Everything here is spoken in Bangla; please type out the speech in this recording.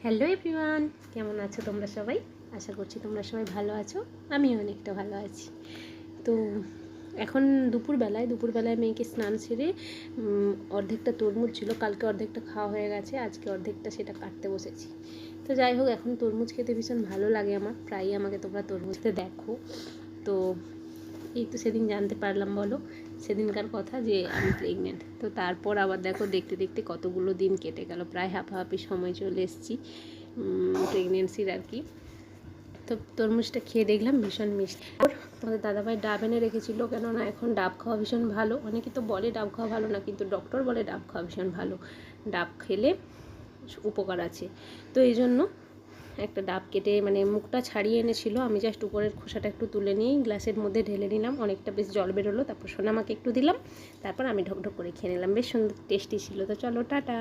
হ্যালো এভরিওয়ান, কেমন আছো তোমরা সবাই? আশা করছি তোমরা সবাই ভালো আছো। আমিও অনেকটা ভালো আছি। তো এখন দুপুরবেলায় মেয়েকে স্নান সেরে অর্ধেকটা তরমুজ ছিল, কালকে অর্ধেকটা খাওয়া হয়ে গেছে, আজকে অর্ধেকটা সেটা কাটতে বসেছি। তো যাই হোক, এখন তরমুজ খেতে ভীষণ ভালো লাগে আমার, প্রায়ই আমাকে তোমরা তরমুজ খেতে দেখো। তো এই তো সেদিন জানতে পারলাম, বলো সেদিনকার কথা, যে আমি প্রেগনেন্ট। তো তারপর আবার দেখো, দেখতে দেখতে কতগুলো দিন কেটে গেল, প্রায় হাঁপাহাঁপি সময় চলে এসেছি প্রেগনেন্সির আর কি। তো তরমুজটা খেয়ে দেখলাম ভীষণ মিষ্টি। তোমাদের দাদাভাই ডাব এনে রেখেছিলো, কেননা এখন ডাব খাওয়া ভীষণ ভালো। অনেকে তো বলে ডাব খাওয়া ভালো না, কিন্তু ডক্টর বলে ডাব খাওয়া ভীষণ ভালো, ডাব খেলে উপকার আছে। তো এই জন্য একটা ডাব কেটে মুখটা ছাড়িয়ে এনেছিল, আমি জাস্ট উপরের খোসাটা একটু তুলে নিয়ে গ্লাসের মধ্যে ঢেলে নিলাম, অনেকটা বেশ জল বেরোলো, তারপর সোনামাকে একটু দিলাম, তারপর আমি ঢকঢক করে খেয়ে নিলাম। বেশ সুন্দর টেস্টি ছিল। তো চলো, টাটা।